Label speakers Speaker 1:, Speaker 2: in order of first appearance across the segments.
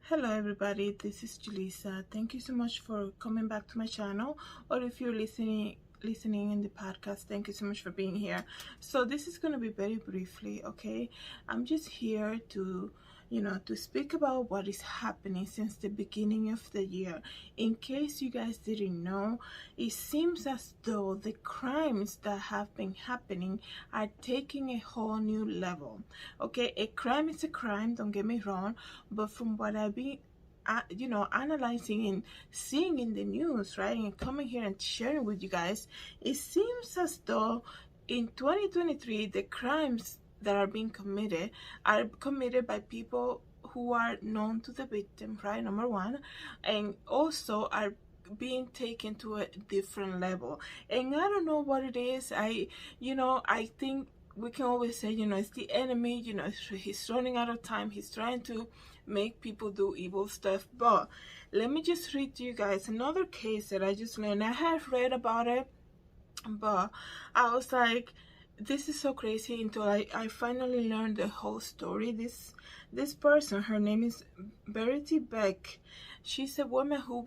Speaker 1: Hello everybody, this is Julissa. Thank you so much for coming back to my channel, or if you're listening in the podcast, thank you so much for being here. So this is going to be very briefly, okay? I'm just here to speak about what is happening since the beginning of the year. In case you guys didn't know, it seems as though the crimes that have been happening are taking a whole new level. Okay, a crime is a crime, don't get me wrong, but from what I've been analyzing and seeing in the news, right, and coming here and sharing with you guys, it seems as though in 2023 the crimes that are being committed are committed by people who are known to the victim, right, number one, and also are being taken to a different level. And I don't know what it is. I think we can always say, it's the enemy, he's running out of time, he's trying to make people do evil stuff. But let me just read to you guys another case that I just learned. I have read about it, but I was like, this is so crazy, until I finally learned the whole story. This person, her name is Verity Beck. She's a woman who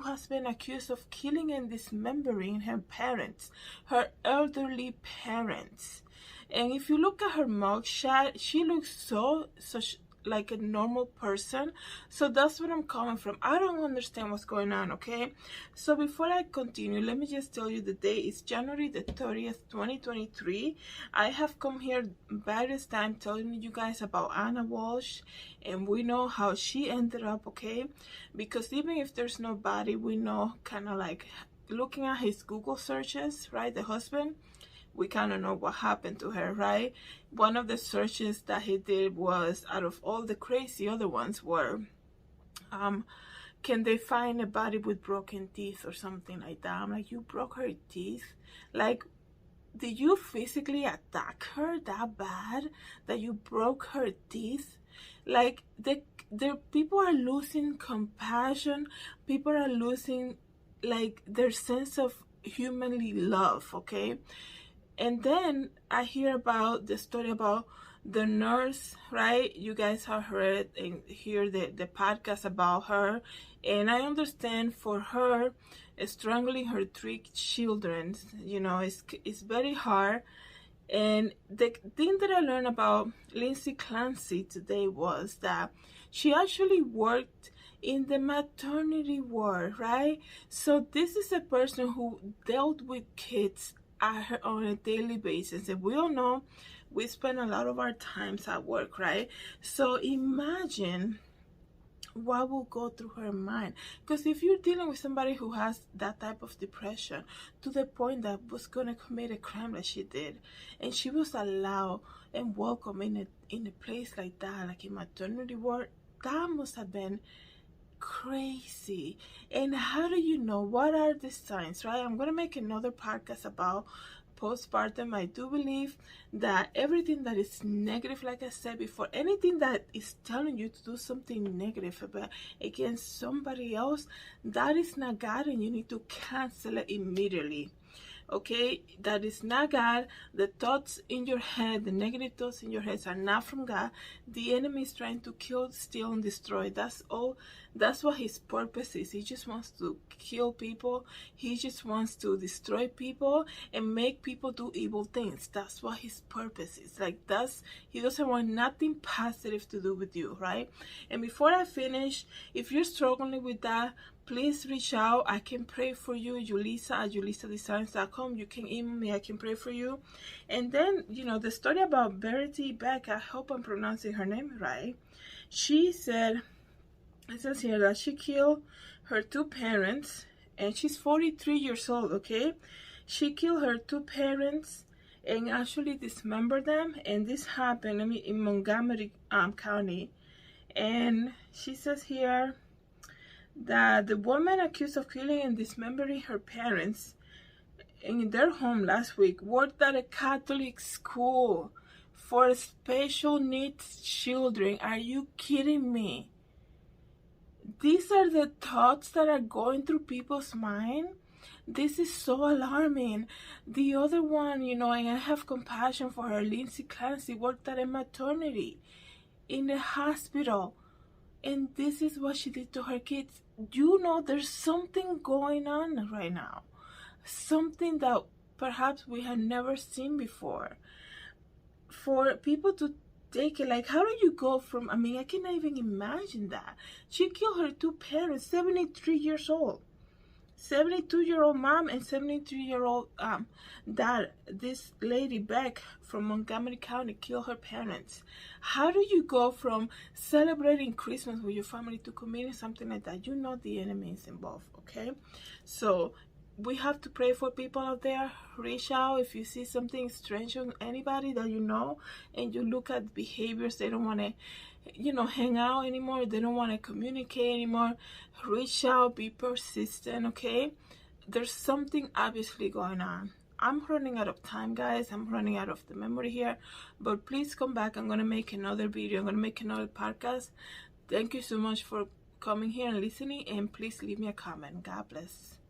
Speaker 1: has been accused of killing and dismembering her parents, her elderly parents. And if you look at her mugshot, she looks such like a normal person. So that's what I'm coming from. I don't understand what's going on, okay? So before I continue, let me just tell you the day is January the 30th, 2023. I have come here various times telling you guys about Anna Walsh, and we know how she ended up, okay? Because even if there's no body, we know, kind of like looking at his Google searches, right, the husband, we kind of know what happened to her, right? One of the searches that he did was, out of all the crazy other ones, were can they find a body with broken teeth or something like that. I'm like, you broke her teeth? Like, did you physically attack her that bad that you broke her teeth? Like, the people are losing compassion. People are losing like their sense of humanly love, okay? And then I hear about the story about the nurse, right? You guys have heard and hear the podcast about her. And I understand for her, strangling her 3 children, it's very hard. And the thing that I learned about Lindsay Clancy today was that she actually worked in the maternity ward, right? So this is a person who dealt with kids on a daily basis, and we all know we spend a lot of our times at work, right? So imagine what will go through her mind. Because if you're dealing with somebody who has that type of depression to the point that was going to commit a crime like she did, and she was allowed and welcome in a place like that, like a maternity ward, that must have been crazy. And how do you know what are the signs, right? I'm gonna make another podcast about postpartum. I do believe that everything that is negative, like I said before, anything that is telling you to do something negative about against somebody else, that is not God, and you need to cancel it immediately. Okay, that is not God. The thoughts in your head, the negative thoughts in your head, are not from God. The enemy is trying to kill, steal, and destroy. That's all. That's what his purpose is. He just wants to kill people. He just wants to destroy people and make people do evil things. That's what his purpose is. Like, he doesn't want nothing positive to do with you, right? And before I finish, if you're struggling with that, please reach out. I can pray for you. Julissa at julissadesigns.com. You can email me. I can pray for you. And then, the story about Verity Beck, I hope I'm pronouncing her name right. She said, it says here that she killed her 2 parents, and she's 43 years old, okay? She killed her 2 parents and actually dismembered them. And this happened in Montgomery County. And she says here that the woman accused of killing and dismembering her parents in their home last week worked at a Catholic school for special needs children. Are you kidding me? These are the thoughts that are going through people's mind. This is so alarming. The other one, and I have compassion for her, Lindsay Clancy, worked at a maternity in a hospital. and this is what she did to her kids. You know, there's something going on right now, something that perhaps we had never seen before. For people to take it, like, how do you go from, I mean, I cannot even imagine that. She killed her two parents, 73 years old. 72-year-old mom and 73-year-old dad. This lady Beck from Montgomery County killed her parents. How do you go from celebrating Christmas with your family to committing something like that? You know the enemy is involved, okay? So we have to pray for people out there. Reach out if you see something strange on anybody that you know, and you look at behaviors they don't want to, you know, hang out anymore, they don't want to communicate anymore. Reach out, be persistent, okay? There's something obviously going on. I'm running out of time, guys. I'm running out of the memory here, but please come back. I'm gonna make another video. I'm gonna make another podcast. Thank you so much for coming here and listening, and please leave me a comment. God bless.